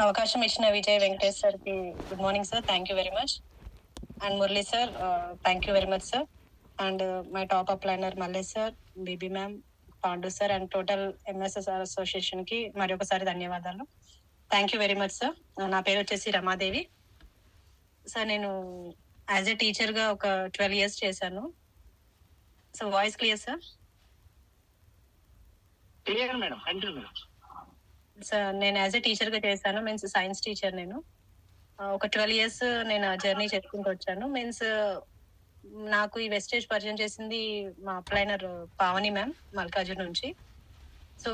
అవకాశం ఇచ్చిన విజయ్ వెంకటేష్ సార్ కి good morning sir. Thank you very much. And Murali sir, thank you very much sir. And my top up liner Mallesh sir, బీబీ ma'am, Pandu sir and total MSSR association కి మరి ఒకసారి ధన్యవాదాలు. Thank you very much sir. నా పేరు వచ్చేసి Ramadevi sir. నేను as a teacher గా ఒక 12 years చేశాను. So voice clear sir? Clear madam, continue madam. Sir నేను యాజ్ ఎ టీచర్ గా చేశాను. మీన్స్ సైన్స్ టీచర్ నేను. ఒక 12 years నేను జర్నీ చేసుకుంటూ వచ్చాను. మీన్స్ నాకు ఈ వెస్టేజ్ పరిచయం చేసింది మా అప్లైనర్ పావని మ్యామ్ మల్కాజ్గిరి నుంచి. సో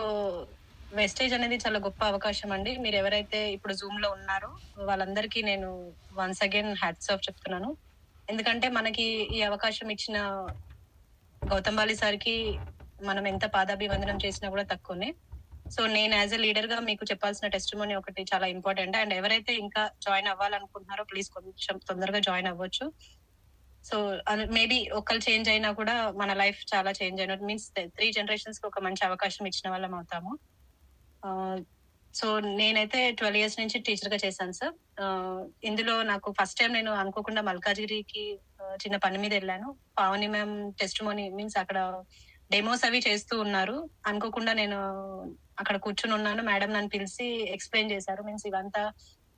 వెస్టేజ్ అనేది చాలా గొప్ప అవకాశం అండి. మీరు ఎవరైతే ఇప్పుడు జూమ్ లో ఉన్నారో వాళ్ళందరికీ నేను వన్స్ అగైన్ హ్యాట్స్ ఆఫ్ చెప్తున్నాను. ఎందుకంటే మనకి ఈ అవకాశం ఇచ్చిన గౌతమ్ బాలి సార్కి మనం ఎంత పాదాభివందనం చేసినా కూడా తక్కువనే. సో నేను యాజ్ ఎ లీడర్ గా మీకు చెప్పాల్సిన టెస్టిమోనీ ఒకటి చాలా ఇంపార్టెంట్. అండ్ ఎవరైతే ఇంకా జాయిన్ అవ్వాలనుకుంటున్నారో ప్లీజ్ కొంచెం తొందరగా జాయిన్ అవ్వచ్చు. సో మేబీ ఒకళ్ళు చేంజ్ అయినా కూడా మన లైఫ్ చాలా చేంజ్ అయినట్టు. మీన్స్ 3 generations కి ఒక మంచి అవకాశం ఇచ్చిన వాళ్ళం అవుతాము. సో నేనైతే 12 years నుంచి టీచర్ గా చేశాను సార్. ఇందులో నాకు ఫస్ట్ టైం నేను అనుకోకుండా మల్కాజ్గిరికి చిన్న పని మీద వెళ్ళాను. పావని మ్యామ్ టెస్టిమోనీ మీన్స్ అక్కడ డెమోస్ అవి చేస్తూ ఉన్నారు. అనుకోకుండా నేను అక్కడ కూర్చుని ఉన్నాను. మేడం నన్ను పిలిచి ఎక్స్ప్లెయిన్ చేశారు. మీన్స్ ఇవంతా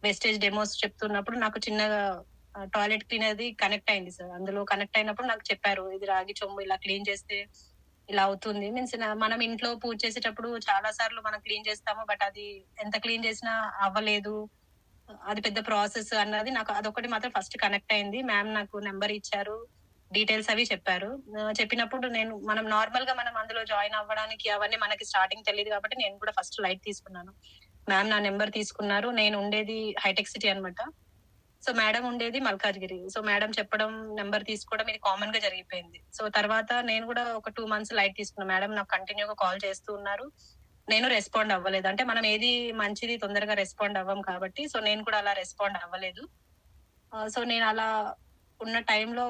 వెస్టేజ్ డెమోస్ చెప్తున్నప్పుడు నాకు చిన్నగా టాయిలెట్ క్లీన్ అది కనెక్ట్ అయింది సార్. అందులో కనెక్ట్ అయినప్పుడు నాకు చెప్పారు, ఇది రాగి చొమ్ము ఇలా క్లీన్ చేస్తే ఇలా అవుతుంది. మీన్స్ మనం ఇంట్లో పూజ చేసేటప్పుడు చాలా సార్లు మనం క్లీన్ చేస్తాము, బట్ అది ఎంత క్లీన్ చేసినా అవ్వలేదు, అది పెద్ద ప్రాసెస్ అన్నది నాకు అదొకటి మాత్రం ఫస్ట్ కనెక్ట్ అయింది. మ్యామ్ నాకు నెంబర్ ఇచ్చారు, డీటెయిల్స్ అవి చెప్పారు. చెప్పినప్పుడు మనం నార్మల్ గా మనం అందులో జాయిన్ అవ్వడానికి అవన్నీ మనకి స్టార్టింగ్ తెలియదు కాబట్టి నేను కూడా ఫస్ట్ లైట్ తీసుకున్నాను. మ్యామ్ నా నెంబర్ తీసుకున్నారు. నేను ఉండేది హైటెక్ సిటీ అనమాట. సో మేడం ఉండేది మల్కాజ్గిరి. సో మేడం చెప్పడం, నెంబర్ తీసుకోవడం ఇది కామన్ గా జరిగిపోయింది. సో తర్వాత నేను కూడా ఒక 2 months లైట్ తీసుకున్నాను. మేడం నాకు కంటిన్యూగా కాల్ చేస్తూ ఉన్నారు, నేను రెస్పాండ్ అవ్వలేదు. అంటే మనం ఏది మంచిది తొందరగా రెస్పాండ్ అవ్వం కాబట్టి. సో నేను కూడా అలా రెస్పాండ్ అవ్వలేదు. సో నేను అలా ఉన్న టైంలో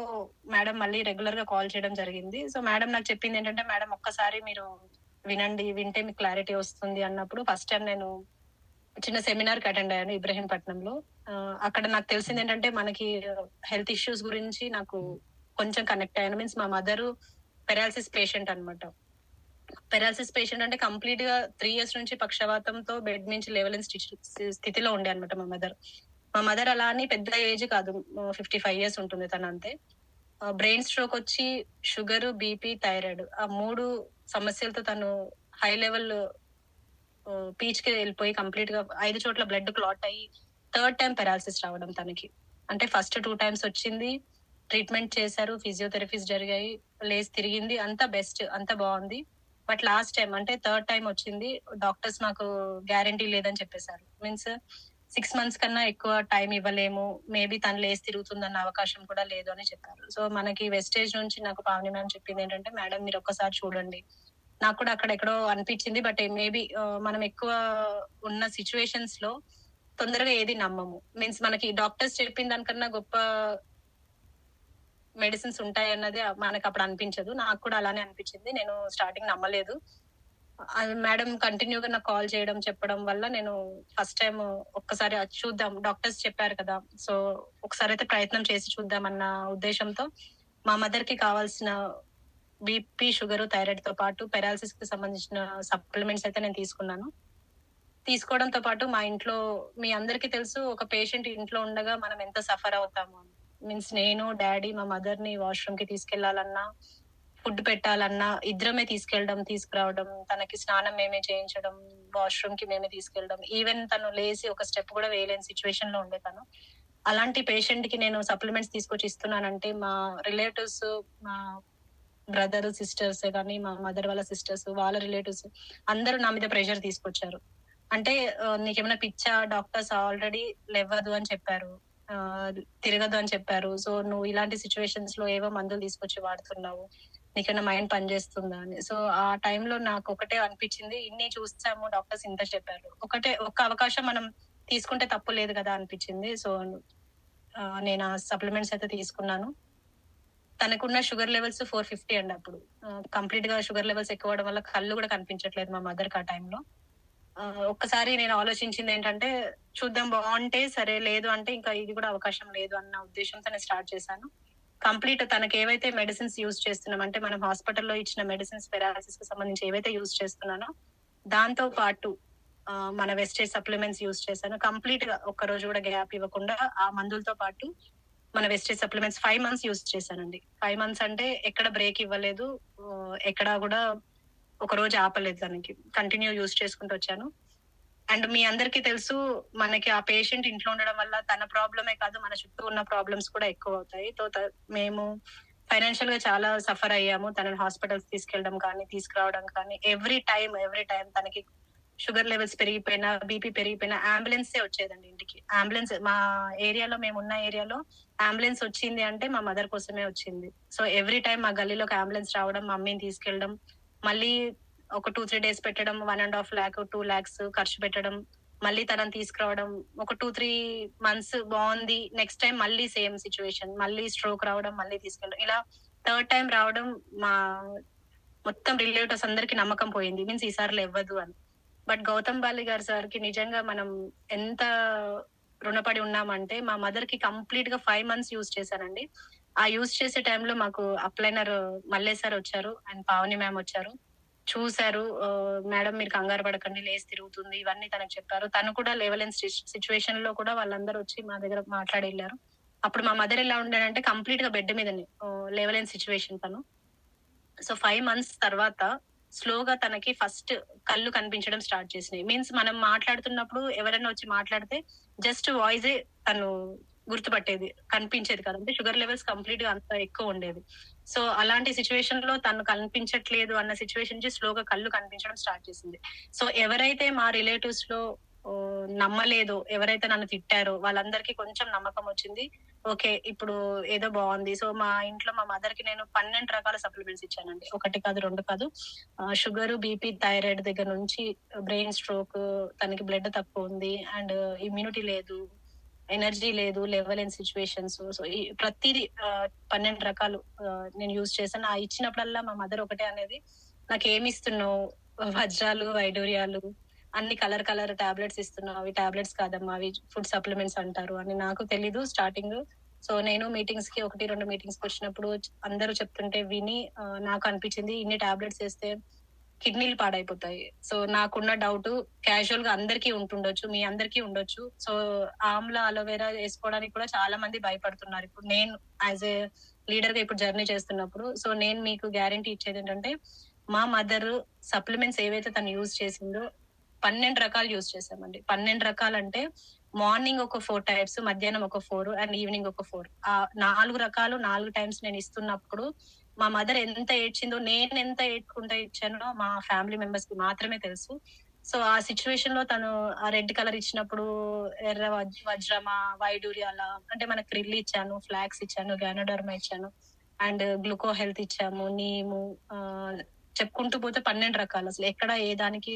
మేడం మళ్ళీ రెగ్యులర్ గా కాల్ చేయడం జరిగింది. సో మేడం నాకు చెప్పింది ఏంటంటే, మేడం ఒక్కసారి మీరు వినండి, వింటే మీకు క్లారిటీ వస్తుంది అన్నప్పుడు ఫస్ట్ టైం నేను చిన్న సెమినార్ కి అటెండ్ అయ్యాను ఇబ్రహీంపట్నంలో. అక్కడ నాకు తెలిసింది ఏంటంటే, మనకి హెల్త్ ఇష్యూస్ గురించి నాకు కొంచెం కనెక్ట్ అయ్యాను. మీన్స్ మా మదర్ పెరాలసిస్ పేషెంట్ అనమాట. పెరాలసిస్ పేషెంట్ అంటే కంప్లీట్ గా 3 years నుంచి పక్షవాతంతో బెడ్ నుంచి లేవలేని స్థితిలో ఉండే అనమాట మా మదర్. మా మదర్ అలా అని పెద్ద ఏజ్ కాదు, 55 years ఉంటుంది తను అంతే. బ్రెయిన్ స్ట్రోక్ వచ్చి షుగర్, బీపీ, థైరాయిడ్ ఆ 3 సమస్యలతో తను హై లెవెల్ పీచ్ కి వెళ్ళిపోయి కంప్లీట్ గా 5 చోట్ల బ్లడ్ క్లాట్ అయ్యి థర్డ్ టైం పెరాలసిస్ రావడం తనకి. అంటే ఫస్ట్ 2 times వచ్చింది, ట్రీట్మెంట్ చేశారు, ఫిజియోథెరపీస్ జరిగాయి, లేసి తిరిగింది, అంతా బెస్ట్, అంతా బాగుంది. బట్ లాస్ట్ టైం అంటే థర్డ్ టైం వచ్చింది. డాక్టర్స్ మాకు గ్యారంటీ లేదని చెప్పేశారు. మీన్స్ 6 months కన్నా ఎక్కువ టైం ఇవ్వలేము, మేబీ తను లేసి తిరుగుతుందన్న అవకాశం కూడా లేదు అని చెప్పారు. సో మనకి వెస్టేజ్ నుంచి నాకు పావని మ్యామ్ చెప్పింది ఏంటంటే, మేడం మీరు ఒక్కసారి చూడండి. నాకు కూడా అక్కడ ఎక్కడో అనిపించింది, బట్ మేబీ మనం ఎక్కువ ఉన్న సిచ్యువేషన్స్ లో తొందరగా ఏది నమ్మము. మీన్స్ మనకి డాక్టర్స్ చెప్పిన దానికన్నా గొప్ప మెడిసిన్స్ ఉంటాయి అన్నది మనకు అప్పుడు అనిపించదు. నాకు కూడా అలానే అనిపించింది. నేను స్టార్టింగ్ నమ్మలేదు. మేడం కంటిన్యూగా నాకు కాల్ చేయడం, చెప్పడం వల్ల నేను ఫస్ట్ టైం ఒక్కసారి అది చూద్దాం, డాక్టర్స్ చెప్పారు కదా, సో ఒకసారి అయితే ప్రయత్నం చేసి చూద్దాం అన్న ఉద్దేశంతో మా మదర్ కి కావాల్సిన బీపీ, షుగర్, థైరాయిడ్ తో పాటు పెరాలసిస్ కి సంబంధించిన సప్లిమెంట్స్ అయితే నేను తీసుకున్నాను. తీసుకోవడంతో పాటు మా ఇంట్లో మీ అందరికీ తెలుసు, ఒక పేషెంట్ ఇంట్లో ఉండగా మనం ఎంత సఫర్ అవుతాము. మీన్స్ నేను, డాడీ, మా మదర్ ని వాష్రూమ్ కి తీసుకెళ్లాలన్నా, ఫుడ్ పెట్టాలన్నా ఇద్దరమే తీసుకెళ్ళడం, తీసుకురావడం, తనకి స్నానం మేమే చేయించడం, వాష్రూమ్ కి మేమే తీసుకెళ్ళడం, ఈవెన్ తను లేసి ఒక స్టెప్ కూడా వేయలేని సిచ్యువేషన్ లో ఉండే తను. అలాంటి పేషెంట్ కి నేను సప్లిమెంట్స్ తీసుకొచ్చి ఇస్తున్నానంటే మా రిలేటివ్స్, మా బ్రదర్ సిస్టర్స్ కానీ, మా మదర్ వాళ్ళ సిస్టర్స్, వాళ్ళ రిలేటివ్స్ అందరూ నా మీద ప్రెషర్ తీసుకొచ్చారు. అంటే నీకేమైనా పిచ్చా, డాక్టర్స్ ఆల్రెడీ లేవదు అని చెప్పారు, తిరగదు అని చెప్పారు, సో నువ్వు ఇలాంటి సిచ్యువేషన్స్ లో ఏవో మందులు తీసుకొచ్చి వాడుతున్నావు, నీకైనా మైండ్ పనిచేస్తుందా అని. సో ఆ టైంలో నాకు ఒకటే అనిపించింది, ఇన్ని చూసాము, డాక్టర్స్ ఇంత చెప్పారు, ఒక్క అవకాశం మనం తీసుకుంటే తప్పు లేదు కదా అనిపించింది. సో నేను ఆ సప్లిమెంట్స్ అయితే తీసుకున్నాను. తనకున్న షుగర్ లెవెల్స్ 450 అండి అప్పుడు. కంప్లీట్ గా షుగర్ లెవెల్స్ ఎక్కువ అవడం వల్ల కళ్ళు కూడా కనిపించట్లేదు మా మదర్ కి ఆ టైంలో. ఒక్కసారి నేను ఆలోచించింది ఏంటంటే, చూద్దాం బాగుంటే సరే, లేదు అంటే ఇంకా ఇది కూడా అవకాశం లేదు అన్న ఉద్దేశంతో నేను స్టార్ట్ చేశాను. కంప్లీట్ తనకి ఏవైతే మెడిసిన్స్ యూజ్ చేస్తున్నాం అంటే మనం హాస్పిటల్లో ఇచ్చిన మెడిసిన్స్ పెరాలసిస్ కి సంబంధించి ఏవైతే యూజ్ చేస్తున్నానో దాంతో పాటు మన వెస్టేజ్ సప్లిమెంట్స్ యూజ్ చేశాను. కంప్లీట్ గా ఒక్క రోజు కూడా గ్యాప్ ఇవ్వకుండా ఆ మందులతో పాటు మన వెస్టేజ్ సప్లిమెంట్స్ 5 మంత్స్ యూజ్ చేశానండి. 5 మంత్స్ అంటే ఎక్కడ బ్రేక్ ఇవ్వలేదు. ఎక్కడా కూడా ఒక రోజు ఆపలేదు దానికి. కంటిన్యూ యూజ్ చేసుకుంటూ వచ్చాను. అండ్ మీ అందరికీ తెలుసు, మనకి ఆ పేషెంట్ ఇంట్లో ఉండడం వల్ల తన ప్రాబ్లమే కాదు, మన చుట్టూ ఉన్న ప్రాబ్లమ్స్ కూడా ఎక్కువ అవుతాయి. మేము ఫైనాన్షియల్ గా చాలా సఫర్ అయ్యాము. తనని హాస్పిటల్స్ తీసుకెళ్ళడం కానీ, తీసుకురావడం కానీ, ఎవ్రీ టైం తనకి షుగర్ లెవెల్స్ పెరిగిపోయినా, బీపీ పెరిగిపోయినా అంబులెన్సే వచ్చేదండి ఇంటికి. అంబులెన్స్ మా ఏరియాలో, మేమున్న ఏరియాలో అంబులెన్స్ వచ్చింది అంటే మా మదర్ కోసమే వచ్చింది. సో ఎవ్రీ టైం మా గల్లీలోకి అంబులెన్స్ రావడం, మమ్మీని తీసుకెళ్ళడం, మళ్ళీ ఒక 2-3 డేస్ పెట్టడం, 1.5 lakh 2 lakhs ఖర్చు పెట్టడం, మళ్ళీ తనని తీసుకురావడం, ఒక 2-3 మంత్స్ బాగుంది, నెక్స్ట్ టైం మళ్ళీ సేమ్ సిచ్యువేషన్, మళ్ళీ స్ట్రోక్ రావడం, మళ్ళీ తీసుకెళ్ళడం, ఇలా థర్డ్ టైం రావడం. మా మొత్తం రిలేటివ్స్ అందరికి నమ్మకం పోయింది, మీన్స్ ఈసారి ఇవ్వదు అని. బట్ గౌతమ్ బాలి గారు సార్కి నిజంగా మనం ఎంత రుణపడి ఉన్నామంటే, మా మదర్ కి కంప్లీట్ గా 5 మంత్స్ యూజ్ చేశానండి. ఆ యూజ్ చేసే టైంలో మాకు అప్లైనర్ మల్లేష్ సార్ వచ్చారు అండ్ పావని మ్యామ్ వచ్చారు, చూశారు. మేడం మీరు కంగారు పడకండి, లేసి తిరుగుతుంది, ఇవన్నీ తనకు చెప్పారు. తను కూడా లేవలేని సిచ్యువేషన్ లో కూడా వాళ్ళందరూ వచ్చి మా దగ్గర మాట్లాడి వెళ్ళారు. అప్పుడు మా మదర్ ఎలా ఉండేదంటే కంప్లీట్ గా బెడ్ మీదనే, లేవలేని సిచ్యువేషన్ తను. సో 5 మంత్స్ తర్వాత స్లోగా తనకి ఫస్ట్ కళ్ళు కనిపించడం స్టార్ట్ చేసినాయి. మీన్స్ మనం మాట్లాడుతున్నప్పుడు ఎవరైనా వచ్చి మాట్లాడితే జస్ట్ వాయిసే తను గుర్తుపట్టేది, కనిపించేది కాదు. అంటే షుగర్ లెవెల్స్ కంప్లీట్ గా అంత ఎక్కువ ఉండేది. సో అలాంటి సిచ్యువేషన్ లో తను కనిపించట్లేదు అన్న సిచ్యువేషన్ నుంచి స్లోగా కళ్ళు కనిపించడం స్టార్ట్ చేసింది. సో ఎవరైతే మా రిలేటివ్స్ లో నమ్మలేదో, ఎవరైతే నన్ను తిట్టారో వాళ్ళందరికీ కొంచెం నమ్మకం వచ్చింది. ఓకే, ఇప్పుడు ఏదో బాగుంది. సో మా ఇంట్లో మా మదర్ కి నేను 12 రకాల సప్లిమెంట్స్ ఇచ్చానండి. ఒకటి కాదు, రెండు కాదు. షుగర్, బీపీ, థైరాయిడ్ దగ్గర నుంచి బ్రెయిన్ స్ట్రోక్, తనకి బ్లడ్ తక్కువ ఉంది అండ్ ఇమ్యూనిటీ లేదు, ఎనర్జీ లేదు, లేవలేని సిచ్యువేషన్స్. సో ఈ ప్రతిదీ 12 రకాలు నేను యూజ్ చేశాను. ఆ ఇచ్చినప్పుడల్లా మా మదర్ ఒకటే అనేది, నాకు ఏమి ఇస్తున్నావు, వజ్రాలు, వైడూర్యాలు, అన్ని కలర్ కలర్ టాబ్లెట్స్ ఇస్తున్నావు, అవి టాబ్లెట్స్ కాదమ్మా, అవి ఫుడ్ సప్లిమెంట్స్ అంటారు అని. నాకు తెలీదు స్టార్టింగ్. సో నేను మీటింగ్స్ కి 1-2 మీటింగ్స్ కి వచ్చినప్పుడు అందరూ చెప్తుంటే విని నాకు అనిపించింది, ఇన్ని టాబ్లెట్స్ వేస్తే కిడ్నీలు పాడైపోతాయి. సో నాకున్న డౌట్ క్యాజువల్ గా అందరికీ ఉంటుండొచ్చు, మీ అందరికీ ఉండొచ్చు. సో ఆమ్లా, అలోవెరా వేసుకోవడానికి కూడా చాలా మంది భయపడుతున్నారు. ఇప్పుడు నేను యాజ్ ఏ లీడర్ గా ఇప్పుడు జర్నీ చేస్తున్నప్పుడు, సో నేను మీకు గ్యారంటీ ఇచ్చేది ఏంటంటే, మా మదర్ సప్లిమెంట్స్ ఏవైతే తను యూజ్ చేసిందో 12 రకాలు యూజ్ చేసామండి. 12 రకాలు అంటే మార్నింగ్ ఒక 4 టైప్స్, మధ్యాహ్నం ఒక 4 అండ్ ఈవినింగ్ ఒక 4. ఆ 4 రకాలు 4 టైమ్స్ నేను ఇస్తున్నప్పుడు మా మదర్ ఎంత ఏడ్చిందో, నేను ఎంత ఏడ్చుకుంటా ఇచ్చానో మా ఫ్యామిలీ మెంబర్స్ కి మాత్రమే తెలుసు. సో ఆ సిచ్యువేషన్ లో తను ఆ రెడ్ కలర్ ఇచ్చినప్పుడు ఎర్ర వజ్రమా, వైడూర్యాల అంటే మనకు క్రిల్ ఇచ్చాను, ఫ్లాక్స్ ఇచ్చాను, గ్యానోడర్మా ఇచ్చాను అండ్ గ్లూకో హెల్త్ ఇచ్చాము, నీము, చెప్పుకుంటూ పోతే 12 రకాలు. అసలు ఎక్కడ ఏ దానికి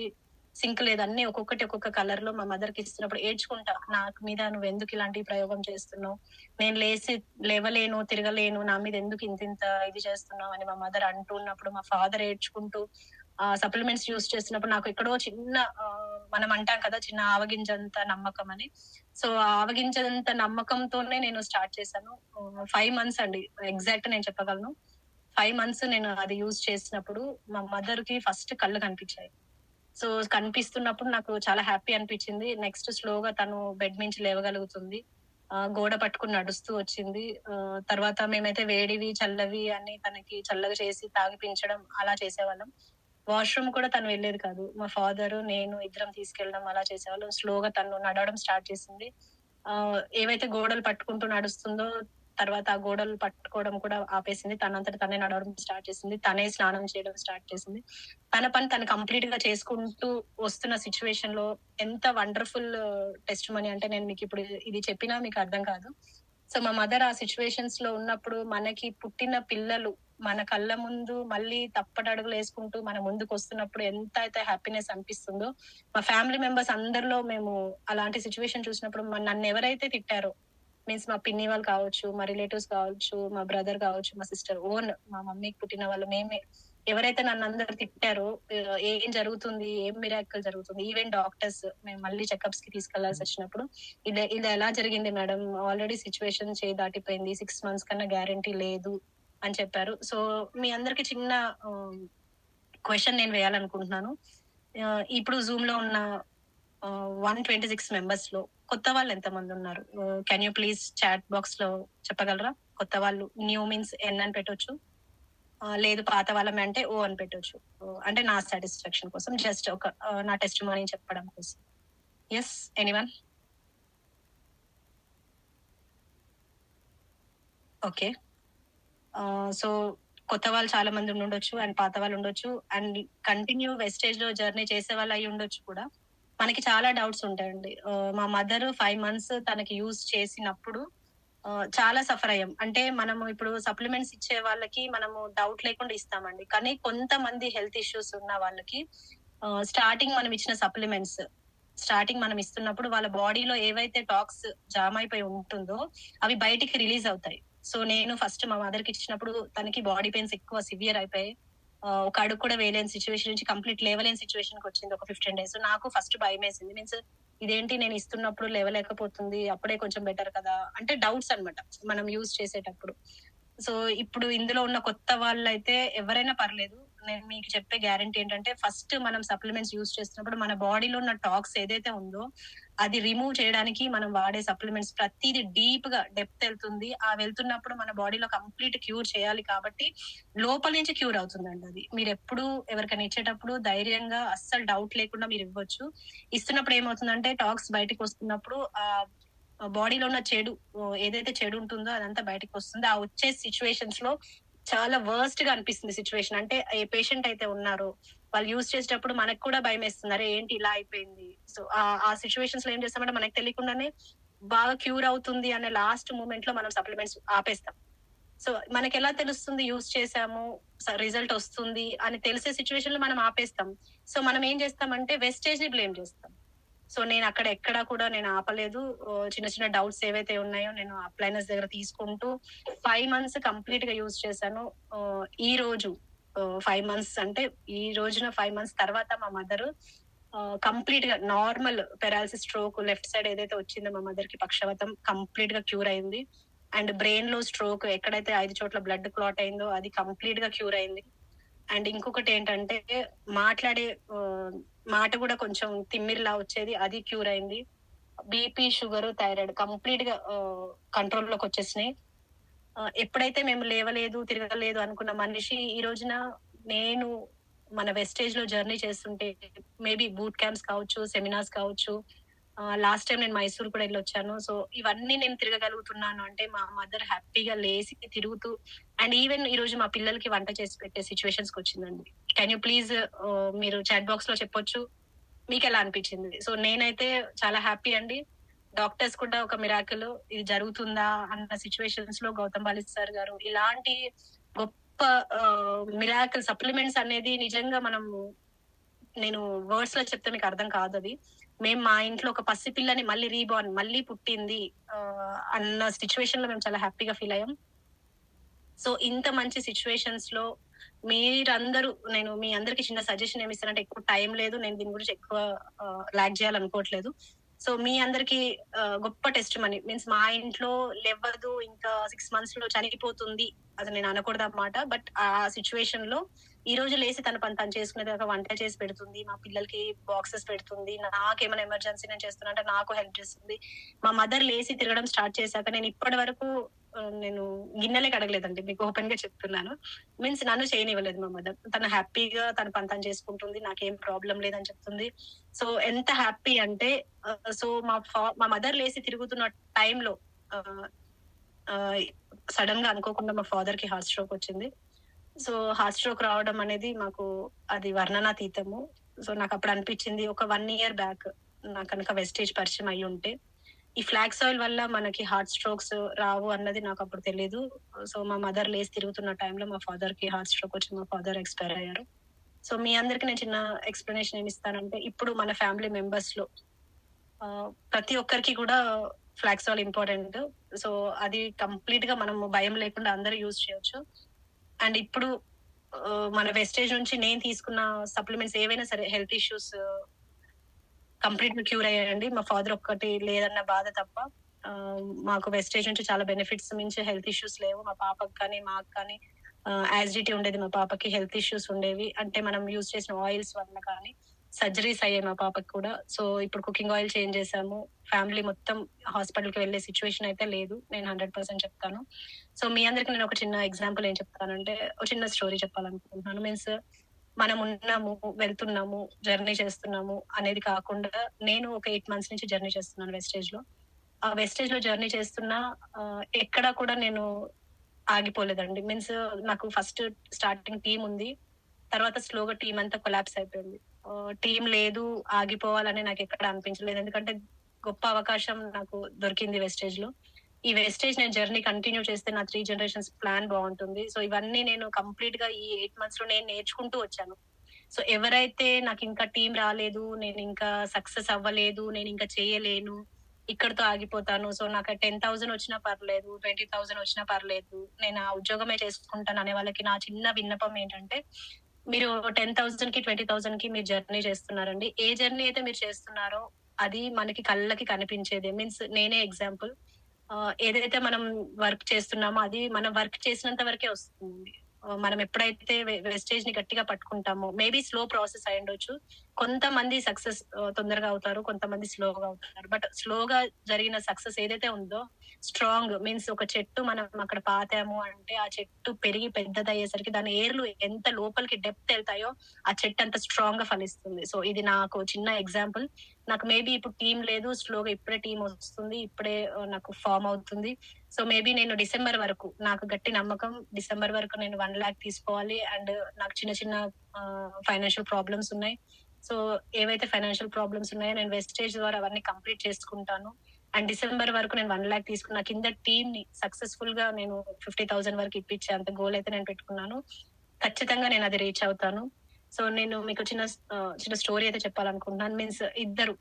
సింక్ లేదు. అన్ని ఒక్కొక్కటి ఒక్కొక్క కలర్ లో మా మదర్ కి ఇస్తున్నప్పుడు ఏడ్చుకుంటా, నాకు మీద నువ్వు ఎందుకు ఇలాంటి ప్రయోగం చేస్తున్నావు, నేను లేవలేను, తిరగలేను, నా మీద ఎందుకు ఇంత ఇది చేస్తున్నావు అని మా మదర్ అంటున్నప్పుడు, మా ఫాదర్ ఏడ్చుకుంటూ సప్లిమెంట్స్ యూస్ చేస్తున్నప్పుడు నాకు ఎక్కడో చిన్న మనం అంటాం కదా, చిన్న ఆవగింజంత నమ్మకం అని. సో ఆ ఆవగింజంత నమ్మకంతోనే నేను స్టార్ట్ చేశాను. 5 మంత్స్ అండి, ఎగ్జాక్ట్ నేను చెప్పగలను. 5 మంత్స్ నేను అది యూజ్ చేసినప్పుడు మా మదర్ కి ఫస్ట్ కళ్ళు కనిపించాయి. సో కనిపిస్తున్నప్పుడు నాకు చాలా హ్యాపీ అనిపించింది. నెక్స్ట్ స్లోగా తను బెడ్ నుంచి లేవగలుగుతుంది. గోడ పట్టుకుని నడుస్తూ వచ్చింది. తర్వాత మేమైతే వేడివి, చల్లవి అన్ని తనకి చల్లగా చేసి తాగిపించడం అలా చేసేవాళ్ళం. వాష్‌రూమ్ కూడా తను వెళ్ళేది కాదు. మా ఫాదర్, నేను ఇద్దరం తీసుకెళ్ళడం అలా చేసేవాళ్ళం. స్లోగా తను నడవడం స్టార్ట్ చేసింది. ఏవైతే గోడలు పట్టుకుంటూ నడుస్తుందో, తర్వాత ఆ గోడలు పట్టుకోవడం కూడా ఆపేసింది. తనంతట తనే నడవడం స్టార్ట్ చేసింది. తనే స్నానం చేయడం స్టార్ట్ చేసింది. తన పని తను కంప్లీట్ గా చేసుకుంటూ వస్తున్న సిచ్యువేషన్ లో ఎంత వండర్ఫుల్ టెస్టిమనీ అంటే, నేను మీకు ఇప్పుడు ఇది చెప్పినా మీకు అర్థం కాదు. సో మా మదర్ ఆ సిచ్యువేషన్స్ లో ఉన్నప్పుడు, మనకి పుట్టిన పిల్లలు మన కళ్ళ ముందు మళ్ళీ తప్పటడుగులు వేసుకుంటూ మన ముందుకు వస్తున్నప్పుడు ఎంత అయితే హ్యాపీనెస్ అనిపిస్తుందో, మా ఫ్యామిలీ మెంబర్స్ అందరిలో మేము అలాంటి సిచ్యువేషన్ చూసినప్పుడు, నన్ను ఎవరైతే తిట్టారో, మీన్స్ మా పిన్ని వాళ్ళు కావచ్చు, మా రిలేటివ్స్ కావచ్చు, మా బ్రదర్ కావచ్చు, మా సిస్టర్, ఓన్ మా మమ్మీకి పుట్టిన వాళ్ళు మేమే, ఎవరైతే నన్ను అందరు తిట్టారో ఏం జరుగుతుంది, ఏం మిరాకిల్ జరుగుతుంది, ఈవెన్ డాక్టర్స్ మేము మళ్ళీ చెకప్స్ కి తీసుకెళ్లాల్సి వచ్చినప్పుడు ఇది ఎలా జరిగింది మేడం, ఆల్రెడీ సిచ్యువేషన్ చేయి దాటిపోయింది, 6 months కన్నా గ్యారంటీ లేదు అని చెప్పారు. సో మీ అందరికి చిన్న క్వశ్చన్ నేను వేయాలనుకుంటున్నాను. ఇప్పుడు జూమ్ లో ఉన్న 126 members లో కొత్త వాళ్ళు ఎంతమంది ఉన్నారు? Can you please chat box లో చెప్పగలరా? కొత్త వాళ్ళు, న్యూ మీన్స్ ఎన్ అని పెట్టొచ్చు, లేదు పాత వాళ్ళమే అంటే ఓ అని పెట్టొచ్చు. అంటే నా సాటిస్ఫాక్షన్ కోసం, జస్ట్ ఒక నా టెస్ట్ మనీ చెప్పడం కోసం. Yes, anyone? ఓకే. సో కొత్త వాళ్ళు చాలా మంది ఉండొచ్చు అండ్ పాత వాళ్ళు ఉండొచ్చు అండ్ కంటిన్యూ వెస్టేజ్ లో జర్నీ చేసే వాళ్ళు అయి ఉండొచ్చు కూడా. మనకి చాలా డౌట్స్ ఉంటాయండి. మా మదర్ 5 months తనకి యూజ్ చేసినప్పుడు చాలా సఫర్ అయ్యాం. అంటే మనము ఇప్పుడు సప్లిమెంట్స్ ఇచ్చే వాళ్ళకి మనము డౌట్ లేకుండా ఇస్తామండి. కానీ కొంతమంది హెల్త్ ఇష్యూస్ ఉన్న వాళ్ళకి స్టార్టింగ్ మనం ఇచ్చిన సప్లిమెంట్స్, స్టార్టింగ్ మనం ఇస్తున్నప్పుడు వాళ్ళ బాడీలో ఏవైతే టాక్స్ జామ్ అయిపోయి ఉంటుందో అవి బయటికి రిలీజ్ అవుతాయి. సో నేను ఫస్ట్ మా మదర్ కి ఇచ్చినప్పుడు తనకి బాడీ పెయిన్స్ ఎక్కువ సివియర్ అయిపోయి ఒక అడుగు కూడా వేయలేని సిచ్యువేషన్ నుంచి కంప్లీట్ లేవలేని సిచ్యువేషన్ కి వచ్చింది ఒక 15 days. నాకు ఫస్ట్ భయం వేసింది. మీన్స్ ఇదేంటి నేను ఇస్తున్నప్పుడు లేవలేకపోతుంది, అప్పుడే కొంచెం బెటర్ కదా అంటే డౌట్స్ అన్నమాట మనం యూజ్ చేసేటప్పుడు. సో ఇప్పుడు ఇందులో ఉన్న కొత్త వాళ్ళైతే ఎవరైనా పర్లేదు, నేను మీకు చెప్పే గ్యారంటీ ఏంటంటే ఫస్ట్ మనం సప్లిమెంట్స్ యూజ్ చేస్తున్నప్పుడు మన బాడీలో ఉన్న టాక్స్ ఏదైతే ఉందో అది రిమూవ్ చేయడానికి మనం వాడే సప్లిమెంట్స్ ప్రతిదీ డీప్ గా డెప్త్ వెళ్తుంది. ఆ వెళ్తున్నప్పుడు మన బాడీలో కంప్లీట్ క్యూర్ చేయాలి కాబట్టి లోపల నుంచి క్యూర్ అవుతుందండి. అది మీరు ఎప్పుడు ఎవరికైనా ఇచ్చేటప్పుడు ధైర్యంగా అస్సలు డౌట్ లేకుండా మీరు ఇవ్వచ్చు. ఇస్తున్నప్పుడు ఏమవుతుందంటే టాక్స్ బయటకు వస్తున్నప్పుడు ఆ బాడీలో ఉన్న చెడు ఏదైతే చెడు ఉంటుందో అదంతా బయటకు వస్తుంది. ఆ వచ్చే సిచ్యువేషన్స్ లో చాలా వర్స్ట్ గా అనిపిస్తుంది సిచ్యువేషన్. అంటే ఏ పేషెంట్ అయితే ఉన్నారో వాళ్ళు యూజ్ చేసేటప్పుడు మనకు కూడా భయం వేస్తుంది, అరే ఏంటి ఇలా అయిపోయింది. సో ఆ సిచ్యువేషన్స్ లో ఏం చేస్తామంటే మనకు తెలియకుండానే బాగా క్యూర్ అవుతుంది అనే లాస్ట్ మూమెంట్ లో మనం సప్లిమెంట్స్ ఆపేస్తాం. సో మనకి ఎలా తెలుస్తుంది యూజ్ చేసాము, రిజల్ట్ వస్తుంది అని తెలిసే సిచ్యువేషన్ లో మనం ఆపేస్తాం. సో మనం ఏం చేస్తామంటే వెస్టేజ్ ని బ్లేమ్ చేస్తాం. సో నేను అక్కడ ఎక్కడా కూడా నేను ఆపలేదు. చిన్న చిన్న డౌట్స్ ఏవైతే ఉన్నాయో నేను అప్లైనర్స్ దగ్గర తీసుకుంటూ 5 months కంప్లీట్ గా యూజ్ చేశాను. ఈ రోజు 5 months అంటే ఈ రోజున 5 months తర్వాత మా మదర్ కంప్లీట్ గా normal paralysis stroke left side ఏదైతే వచ్చిందో మా మదర్ కి పక్షవాతం కంప్లీట్ గా క్యూర్ అయింది. అండ్ బ్రెయిన్ లో స్ట్రోక్ ఎక్కడైతే 5 చోట్ల బ్లడ్ క్లాట్ అయిందో అది కంప్లీట్ గా క్యూర్ అయింది. అండ్ ఇంకొకటి ఏంటంటే మాట్లాడే మాట కూడా కొంచెం తిమ్మిరిలా వచ్చేది, అది క్యూర్ అయింది. బీపీ, షుగర్, థైరాయిడ్ కంప్లీట్ గా కంట్రోల్ లోకి వచ్చేసినాయి. ఎప్పుడైతే మేము లేవలేదు తిరగలేదు అనుకున్న మనిషి ఈ రోజున నేను మన వెస్టేజ్ లో జర్నీ చేస్తుంటే మేబీ బూట్ క్యాంప్స్ కావచ్చు, సెమినార్స్ కావచ్చు, లాస్ట్ టైం నేను మైసూర్ కూడా వెళ్ళొచ్చాను. సో ఇవన్నీ నేను తిరగగలుగుతున్నాను అంటే మా మదర్ హ్యాపీగా లేసి తిరుగుతూ అండ్ ఈవెన్ ఈ రోజు మా పిల్లలకి వంట చేసి పెట్టే సిచ్యువేషన్స్ కి వచ్చిందండి. కెన్ యూ ప్లీజ్ మీరు చాట్ బాక్స్ లో చెప్పొచ్చు మీకు ఎలా అనిపించింది? సో నేనైతే చాలా హ్యాపీ అండి. డాక్టర్స్ కూడా ఒక మిరాకిల్ ఇది జరుగుతుందా అన్న సిచ్యువేషన్స్ లో గౌతమ్ బాలి సార్ గారు ఇలాంటి గొప్ప మిరాకిల్ సప్లిమెంట్స్ అనేది నిజంగా మనం నేను వర్డ్స్ లో చెప్తే మీకు అర్థం కాదు అది. మేము మా ఇంట్లో ఒక పసి పిల్లని మళ్ళీ రీబార్న్ మళ్ళీ పుట్టింది అన్న సిచ్యువేషన్ లో మేము చాలా హ్యాపీగా ఫీల్ అయ్యాం. సో ఇంత మంచి సిచ్యువేషన్స్ లో మీరందరూ, నేను మీ అందరికి చిన్న సజెషన్ ఏమి ఇస్తానంటే ఎక్కువ టైం లేదు, నేను దీని గురించి ఎక్కువ లాగ్ చేయాలనుకోవట్లేదు. సో మీ అందరికి గొప్ప టెస్ట్ మనీ మీన్స్ మా ఇంట్లో లేవదు ఇంకా 6 months లో చనిపోతుంది అది నేను అనకూడదు అన్నమాట. బట్ ఆ సిచ్యువేషన్ లో ఈ రోజు లేసి తన పని తను చేసుకునేది ఒక వంట చేసి పెడుతుంది, మా పిల్లలకి బాక్సెస్ పెడుతుంది, నాకేమైనా ఎమర్జెన్సీ నేను చేస్తున్నా అంటే నాకు హెల్ప్ చేస్తుంది. మా మదర్ లేసి తిరగడం స్టార్ట్ చేశాక నేను ఇప్పటి వరకు నేను గిన్నెలే కడగలేదండి, మీకు ఓపెన్ గా చెప్తున్నాను. మీన్స్ నన్ను చేయనివ్వలేదు మా మదర్. తను హ్యాపీగా తన పని తను చేసుకుంటుంది, నాకేం ప్రాబ్లం లేదని చెప్తుంది. సో ఎంత హ్యాపీ అంటే సో మా మదర్ లేసి తిరుగుతున్న టైంలో సడన్ గా అనుకోకుండా మా ఫాదర్ కి హార్ట్ స్ట్రోక్ వచ్చింది. సో హార్ట్ స్ట్రోక్ రావడం అనేది మాకు అది వర్ణనాతీతము. సో నాకు అప్పుడు అనిపించింది ఒక 1 year బ్యాక్ నాకు కనుక వెస్టేజ్ పరిచయం అయి ఉంటే ఈ ఫ్లాక్స్ ఆయిల్ వల్ల మనకి హార్ట్ స్ట్రోక్స్ రావు అన్నది నాకు అప్పుడు తెలియదు. సో మా మదర్ లేసి తిరుగుతున్న టైంలో మా ఫాదర్ కి హార్ట్ స్ట్రోక్ వచ్చి మా ఫాదర్ ఎక్స్పైర్ అయ్యారు. సో మీ అందరికి నేను చిన్న ఎక్స్ప్లెనేషన్ ఏమి ఇస్తానంటే ఇప్పుడు మన ఫ్యామిలీ మెంబర్స్ లో ప్రతి ఒక్కరికి కూడా ఫ్లాక్స్ ఆయిల్ ఇంపార్టెంట్. సో అది కంప్లీట్ గా మనం భయం లేకుండా అందరూ యూజ్ చేయొచ్చు. అండ్ ఇప్పుడు మన వెస్టేజ్ నుంచి నేను తీసుకున్న సప్లిమెంట్స్ ఏవైనా సరే హెల్త్ ఇష్యూస్ కంప్లీట్ క్యూర్ అయ్యాయండి. మా ఫాదర్ ఒక్కటి లేదన్న బాధ తప్ప. మాకు వెస్టేజ్ నుంచి చాలా బెనిఫిట్స్ మించి హెల్త్ ఇష్యూస్ లేవు. మా పాపకి కానీ, మాకు కానీ యాసిడిటీ ఉండేది. మా పాపకి హెల్త్ ఇష్యూస్ ఉండేవి. అంటే మనం యూజ్ చేసిన ఆయిల్స్ వల్ల కానీ, సర్జరీస్ అయ్యాయి మా పాపకి కూడా. సో ఇప్పుడు కుకింగ్ ఆయిల్ చేంజ్ చేసాము. ఫ్యామిలీ మొత్తం హాస్పిటల్‌కి వెళ్ళే సిట్యుయేషన్ అయితే లేదు. నేను 100% చెప్తాను. సో మీ అందరికి నేను ఒక చిన్న ఎగ్జాంపుల్ ఏం చెప్తానంటే, ఒక చిన్న స్టోరీ చెప్పాలనుకుంటున్నాను. మీన్స్ మనం ఉన్నాము, వెళ్తున్నాము, జర్నీ చేస్తున్నాము అనేది కాకుండా నేను ఒక 8 మంత్స్ నుంచి జర్నీ చేస్తున్నాను వెస్టేజ్‌లో. ఆ వెస్టేజ్‌లో జర్నీ చేస్తున్నా ఎక్కడా కూడా నేను ఆగిపోలేదండి. మీన్స్ నాకు ఫస్ట్ స్టార్టింగ్ టీమ్ ఉంది. తర్వాత స్లోగా టీమ్ అంతా కొలాప్స్ అయిపోయింది. టీమ్ లేదు, ఆగిపోవాలని నాకెక్కడ అనిపించలేదు. ఎందుకంటే గొప్ప అవకాశం నాకు దొరికింది వెస్టేజ్‌లో. ఈ వెస్టేజ్ నేను జర్నీ కంటిన్యూ చేస్తే నా 3 జనరేషన్స్ ప్లాన్ బావుంటుంది. సో ఇవన్నీ నేను కంప్లీట్‌గా ఈ 8 మంత్స్‌లో నేను నేర్చుకుంటూ వచ్చాను. సో ఎవరైతే నాకింకా టీమ్ రాలేదు, నేనింకా సక్సెస్ అవ్వలేదు, నేనింకా చేయలేను, ఇక్కడితో ఆగిపోతాను. సో నాకు 10,000 వచ్చినా పర్లేదు, 20,000 వచ్చినా పర్లేదు, నేను ఆ ఉద్యోగమే చేసుకుంటాను అనే వాళ్ళకి నా చిన్న విన్నపం ఏంటంటే, మీరు 10,000కి, 20,000కి మీరు జర్నీ చేస్తున్నారండి. ఏ జర్నీ అయితే మీరు చేస్తున్నారో అది మనకి కళ్ళకి కనిపించేదే. మీన్స్ నేనే ఎగ్జాంపుల్. ఏదైతే మనం వర్క్ చేస్తున్నామో అది మనం వర్క్ చేసినంత వరకే వస్తుంది. మనం ఎప్పుడైతే వెస్టేజ్‌ని గట్టిగా పట్టుకుంటామో మేబీ స్లో ప్రాసెస్ అయ్యుండొచ్చు. కొంతమంది సక్సెస్ తొందరగా అవుతారు. కొంతమంది స్లోగా అవుతారు. బట్ స్లోగా జరిగిన సక్సెస్ ఏదైతే ఉందో స్ట్రాంగ్ మీన్స్ ఒక చెట్టు మనం అక్కడ పాతాము అంటే ఆ చెట్టు పెరిగి పెద్దదయ్యేసరికి దాని ఏర్లు ఎంత లోపలికి డెప్త్ ఎళ్తాయో ఆ చెట్టు అంత స్ట్రాంగ్‌గా ఫలిస్తుంది. సో ఇది నాకు చిన్న ఎగ్జాంపుల్. నాకు మేబీ ఇప్పుడు టీమ్ లేదు. స్లోగా ఇప్పుడే టీమ్ వస్తుంది. ఇప్పుడే నాకు ఫార్మ్ అవుతుంది. సో మేబీ నేను డిసెంబర్ వరకు నాకు గట్టి నమ్మకం. డిసెంబర్ వరకు నేను 1,00,000 తీసుకోవాలి. అండ్ నాకు చిన్న చిన్న ఫైనాన్షియల్ ప్రాబ్లమ్స్ ఉన్నాయి. సో ఏవైతే ఫైనాన్షియల్ ప్రాబ్లమ్స్ ఉన్నాయో నేను వెస్టేజ్ ద్వారా అవన్నీ కంప్లీట్ చేసుకుంటాను. అండ్ డిసెంబర్ వరకు నేను 1,00,000 తీసుకుని నా కింద టీమ్‌ని సక్సెస్‌ఫుల్‌గా నేను 50,000 వరకు ఇప్పించే అంత గోల్ అయితే నేను పెట్టుకున్నాను. ఖచ్చితంగా నేను అది రీచ్ అవుతాను. సో నేను మీకు చిన్న స్టోరీ అయితే చెప్పాలనుకుంటున్నాను. మీన్స్ ఇద్దరు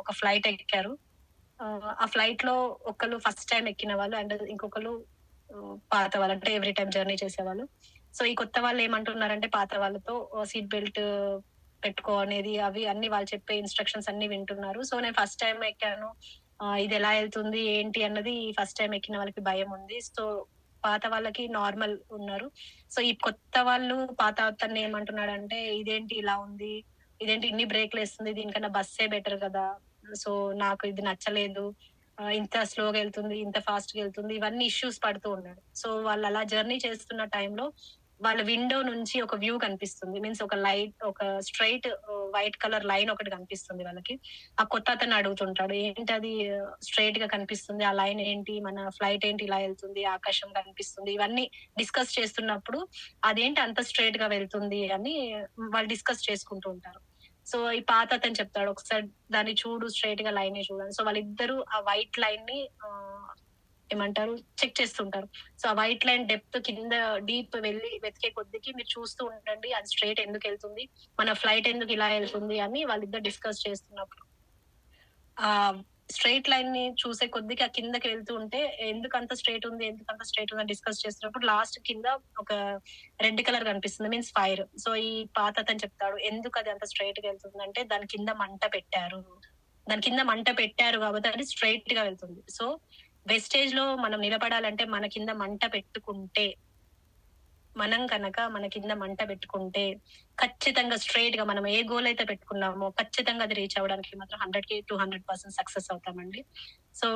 ఒక ఫ్లైట్ ఎక్కారు. ఆ ఫ్లైట్‌లో ఒకళ్ళు ఫస్ట్ టైమ్ ఎక్కిన వాళ్ళు అండ్ ఇంకొకళ్ళు పాత వాళ్ళు. అంటే ఎవ్రీ టైమ్ జర్నీ చేసేవాళ్ళు. సో ఈ కొత్త వాళ్ళు ఏమంటున్నారంటే పాత వాళ్ళతో సీట్ బెల్ట్ పెట్టుకో అనేది అవి అన్ని వాళ్ళు చెప్పే ఇన్‌స్ట్రక్షన్స్ అన్నీ వింటున్నారు. సో నేను ఫస్ట్ టైమ్ ఎక్కాను. ఇది ఎలా ఎళ్తుంది ఏంటి అన్నది ఫస్ట్ టైమ్ ఎక్కిన వాళ్ళకి భయముంది. సో పాత వాళ్ళకి నార్మల్ ఉన్నారు. సో ఈ కొత్త వాళ్ళు పాత అతన్ని ఏమంటున్నాడంటే, "ఇదేంటి ఇలా ఉంది? ఇదేంటి ఇన్ని బ్రేకులేస్తుంది? దీనికన్నా బస్సే బెటర్ గదా! సో నాకు ఇది నచ్చలేదు. ఇంత స్లోగా ఎళ్తుంది, ఇంత ఫాస్ట్‌గా ఎళ్తుంది." ఇవన్నీ ఇష్యూస్ పడుతూ ఉన్నాడు. సో వాళ్ళు అలా జర్నీ చేస్తున్న టైంలో వాళ్ళ విండో నుంచి ఒక వ్యూ కనిపిస్తుంది. మీన్స్ ఒక లైట్ ఒక స్ట్రెయిట్ వైట్ కలర్ లైన్ ఒకటి కనిపిస్తుంది వాళ్ళకి. ఆ కొత్త అతను అడుగుతుంటాడు. "ఏంటది స్ట్రెయిట్‌గా కనిపిస్తుంది. ఆ లైన్ ఏంటి? మన ఫ్లైట్ ఏంటి ఇలా ఎళ్తుంది? ఆకాశం కనిపిస్తుంది." ఇవన్నీ డిస్కస్ చేస్తున్నప్పుడు అదేంటి అంత స్ట్రెయిట్‌గా వెళ్తుంది అని వాళ్ళు డిస్కస్ చేసుకుంటూ ఉంటారు. సో ఈ పాత అతను చెప్తాడు, "ఒకసారి దాన్ని చూడు స్ట్రెయిట్‌గా లైనే చూడు" అని. సో వాళ్ళిద్దరూ ఆ వైట్ లైన్‌ని ఏమంటారు చెక్ చేస్తుంటారు. సో ఆ వైట్ లైన్ డెప్త్ కింద డీప్ వెళ్లి వెతికే కొద్దికి మీరు చూస్తూ ఉండండి. అది స్ట్రెయిట్ ఎందుకెళ్తుంది? మన ఫ్లైట్ ఎందుకు ఇలా ఎళ్తుంది అని వాళ్ళిద్దరు డిస్కస్ చేస్తున్నప్పుడు ఆ స్ట్రెయిట్ లైన్‌ని చూసే కొద్దికి ఆ కిందకి వెళ్తూ ఉంటే ఎందుకంత స్ట్రెయిట్ ఉంది? ఎందుకంత స్ట్రెయిట్ ఉందని డిస్కస్ చేస్తున్నప్పుడు లాస్ట్ కింద ఒక రెడ్ కలర్ కనిపిస్తుంది. Means fire. సో ఈ పాత అతను చెప్తాడు. ఎందుకది అంత స్ట్రెయిట్‌గా ఎళ్తుందంటే దాని కింద మంట పెట్టారు. దాని కింద మంట పెట్టారు కాబట్టి అది స్ట్రెయిట్‌గా వెళ్తుంది. సో వెస్టేజ్‌లో మనం నిలబడాలంటే మన కింద మంట పెట్టుకుంటే మనం గనక మన కింద మంట పెట్టుకుంటే ఖచ్చితంగా స్ట్రెయిట్‌గా మనం ఏ గోల్ అయితే పెట్టుకున్నామో ఖచ్చితంగా అది రీచ్ అవ్వడానికి మాత్రం 100% సక్సెస్ అవుతామండి. సో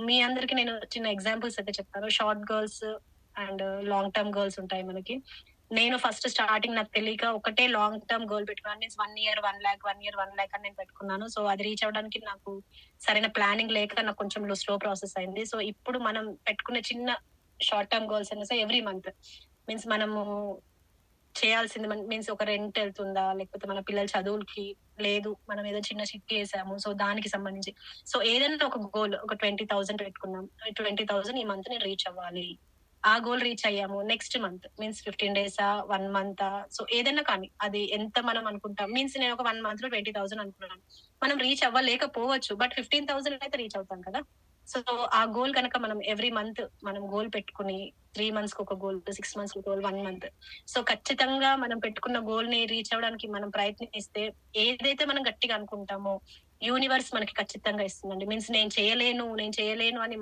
మీ అందరికి నేను చిన్న ఎగ్జాంపుల్స్ అయితే చెప్తాను. Short girls and long term goals ఉంటాయి మనకి. నేను ఫస్ట్ స్టార్టింగ్ నాకు తెలియక ఒకటే లాంగ్ టర్మ్ గోల్ పెట్టుకున్నాను. మీన్స్ 1 ఇయర్ 1,00,000, 1 ఇయర్ 1,00,000 అని నేను పెట్టుకున్నాను. సో అది రీచ్ అవ్వడానికి నాకు సరైన ప్లానింగ్ లేక నాకు కొంచెం స్లో ప్రాసెస్ అయింది. సో ఇప్పుడు మనం పెట్టుకునే చిన్న షార్ట్ టర్మ్ గోల్స్ అనేసి ఎవ్రీ మంత్ మీన్స్ మనము చేయాల్సింది మీన్స్ ఒక రెంట్ ఎళ్తుందా? లేకపోతే మన పిల్లల చదువులకి లేదు. మనం ఏదో చిన్న చిట్టి ఏసాము. సో, దానికి సంబంధించి. సో, ఏదైనా ఒక గోల్ ఒక 20,000 పెట్టుకున్నాం. 20,000 ఈ మంత్ నేను రీచ్ అవ్వాలి. ఆ గోల్ రీచ్ అయ్యాము. నెక్స్ట్ మంత్ మీన్స్ 15 డేసా? 1 మంతా? సో, ఏదైనా కానీ అది ఎంత మనం అనుకుంటాం. మీన్స్ నేను ఒక 1 మంత్‌లో 20,000 అనుకున్నాను. మనం రీచ్ అవ్వలేకపోవచ్చు. బట్ 15,000 అయితే రీచ్ అవుతాం కదా! సో ఆ గోల్ కనుక మనం ఎవ్రీ మంత్ మనం గోల్ పెట్టుకుని 3 months కి ఒక గోల్, 6 months కి గోల్, 1 month. సో ఖచ్చితంగా మనం పెట్టుకున్న గోల్ ని రీచ్ అవ్వడానికి మనం ప్రయత్నిస్తే ఏదైతే మనం గట్టిగా అనుకుంటామో యూనివర్స్ మనకి ఖచ్చితంగా ఇస్తుందండి. మీన్స్ నేను చేయలేను అని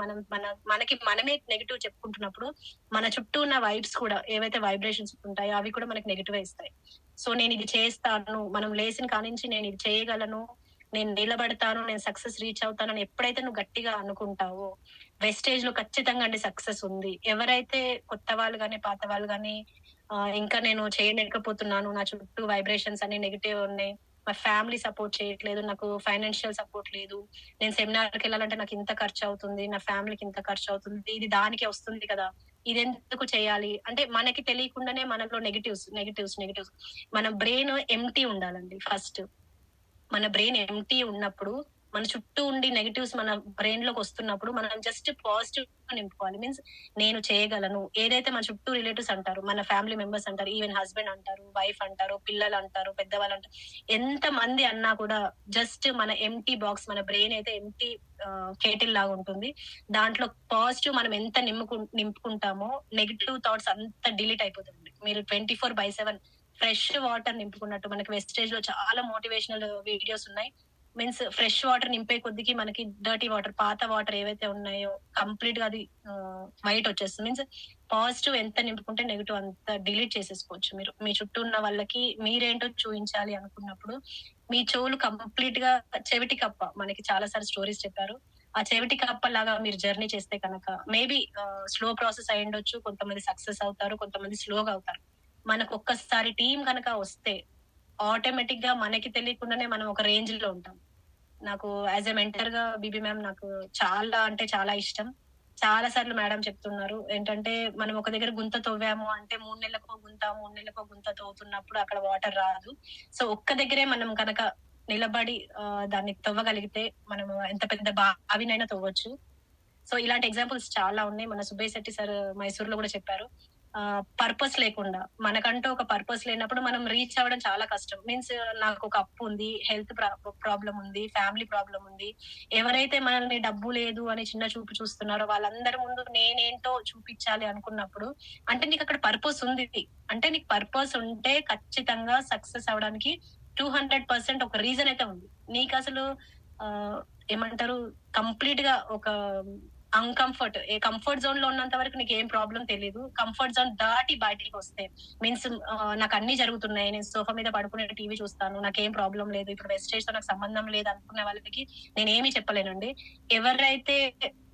మనకి మనమే నెగిటివ్ చెప్పుకుంటున్నప్పుడు మన చుట్టూ ఉన్న వైబ్స్ కూడా ఏవైతే వైబ్రేషన్స్ ఉంటాయో అవి కూడా మనకి నెగిటివ్ ఇస్తాయి. సో నేను ఇది చేస్తాను, మనం లేసిన కానించి నేను ఇది చేయగలను, నేను నిలబడతాను, నేను సక్సెస్ రీచ్ అవుతానని ఎప్పుడైతే నువ్వు గట్టిగా అనుకుంటావో వెస్టేజ్ లో ఖచ్చితంగా అండి సక్సెస్ ఉంది. ఎవరైతే కొత్త వాళ్ళు గాని పాత వాళ్ళు గాని ఇంకా నేను చేయలేకపోతున్నాను, నా చుట్టూ వైబ్రేషన్స్ అన్ని నెగిటివ్ ఉన్నాయి, మా ఫ్యామిలీ సపోర్ట్ చేయట్లేదు, నాకు ఫైనాన్షియల్ సపోర్ట్ లేదు, నేను సెమినార్కి వెళ్ళాలంటే నాకు ఇంత ఖర్చు అవుతుంది, నా ఫ్యామిలీకి ఇంత ఖర్చు అవుతుంది, ఇది దానికి వస్తుంది కదా, ఇది ఎందుకు చేయాలి అంటే మనకి తెలియకుండానే మనలో నెగిటివ్స్. మన బ్రెయిన్ ఎంటీ ఉండాలండి ఫస్ట్. మన బ్రెయిన్ ఎంటీ ఉన్నప్పుడు మన చుట్టూ ఉండి నెగటివ్స్ మన బ్రెయిన్ లోకి వస్తున్నప్పుడు మనం జస్ట్ పాజిటివ్ నింపుకోవాలి. మీన్స్ నేను చేయగలను. ఏదైతే మన చుట్టూ రిలేటివ్స్ అంటారు, మన ఫ్యామిలీ మెంబర్స్ అంటారు, ఈవెన్ హస్బెండ్ అంటారు, వైఫ్ అంటారు, పిల్లలు అంటారు, పెద్దవాళ్ళు అంటారు, ఎంత మంది అన్నా కూడా జస్ట్ మన ఎంటీ బాక్స్, మన బ్రెయిన్ అయితే ఎంటీ కేటిల్ లాగా ఉంటుంది. దాంట్లో పాజిటివ్ మనం ఎంత నింపుకుంటామో నెగిటివ్ థాట్స్ అంత డిలీట్ అయిపోతుంది. మీరు 24/7 ఫ్రెష్ వాటర్ నింపుకున్నట్టు మనకి వెస్టేజ్ లో చాలా మోటివేషనల్ వీడియోస్ ఉన్నాయి. మీన్స్ ఫ్రెష్ వాటర్ నింపే కొద్దికి మనకి డర్టీ వాటర్, పాత వాటర్ ఏవైతే ఉన్నాయో కంప్లీట్ గా అది వైట్ వచ్చేస్తుంది. మీన్స్ పాజిటివ్ ఎంత నింపుకుంటే నెగిటివ్ అంత డిలీట్ చేసేసుకోవచ్చు. మీరు మీ చుట్టూ ఉన్న వాళ్ళకి మీరేంటో చూపించాలి అనుకున్నప్పుడు మీ చెవులు కంప్లీట్ గా చెవిటి కప్ప, మనకి చాలా సార్లు స్టోరీస్ చెప్పారు, ఆ చెవిటి కప్ప లాగా మీరు జర్నీ చేస్తే కనుక మేబీ స్లో ప్రాసెస్ అయి ఉండొచ్చు, కొంతమంది సక్సెస్ అవుతారు, కొంతమంది స్లోగా అవుతారు. మనకు ఒక్కసారి టీం కనుక వస్తే ఆటోమేటిక్ గా మనకి తెలియకుండానే మనం ఒక రేంజ్ లో ఉంటాం. నాకు యాజ్ ఎ మెంటర్ గా బీబీ మ్యామ్ నాకు చాలా అంటే చాలా ఇష్టం. చాలా సార్లు మేడం చెప్తున్నారు ఏంటంటే, మనం ఒక దగ్గర గుంత తవ్వాము అంటే 3 నెలలకు ఒక గుంత తవ్వుతున్నప్పుడు అక్కడ వాటర్ రాదు. సో ఒక్క దగ్గరే మనం కనుక నిలబడి దాన్ని తవ్వగలిగితే మనం ఎంత పెద్ద బావినైనా తవ్వచ్చు. సో ఇలాంటి ఎగ్జాంపుల్స్ చాలా ఉన్నాయి. మన సుబ్బయ్య శెట్టి సార్ మైసూర్ లో కూడా చెప్పారు. పర్పస్ లేకుండా మనకంటూ ఒక పర్పస్ లేనప్పుడు మనం రీచ్ అవ్వడం చాలా కష్టం. మీన్స్ నాకు ఒక అప్పు ఉంది, హెల్త్ ప్రాబ్లం ఉంది, ఫ్యామిలీ ప్రాబ్లం ఉంది, ఎవరైతే మనల్ని డబ్బు లేదు అని చిన్న చూపు చూస్తున్నారో వాళ్ళందరి ముందు నేనేంటో చూపించాలి అనుకున్నప్పుడు అంటే నీకు అక్కడ పర్పస్ ఉంది. అంటే నీకు పర్పస్ ఉంటే ఖచ్చితంగా సక్సెస్ అవడానికి 200% ఒక రీజన్ అయితే ఉంది. నీకు అసలు ఆ ఏమంటారు, కంప్లీట్ గా ఒక కంఫర్ట్ జోన్ లో ఉన్నంత వరకు నీకు ఏం ప్రాబ్లం తెలియదు. కంఫర్ట్ జోన్ దాటి బయటికి వస్తే మీన్స్ నాకు అన్ని జరుగుతున్నాయి, నేను సోఫా మీద పడుకునే టీవీ చూస్తాను, నాకేం ప్రాబ్లం లేదు, ఇప్పుడు వెస్టేజ్ తో నాకు సంబంధం లేదు అనుకునే వాళ్ళకి నేను ఏమీ చెప్పలేనండి. ఎవరైతే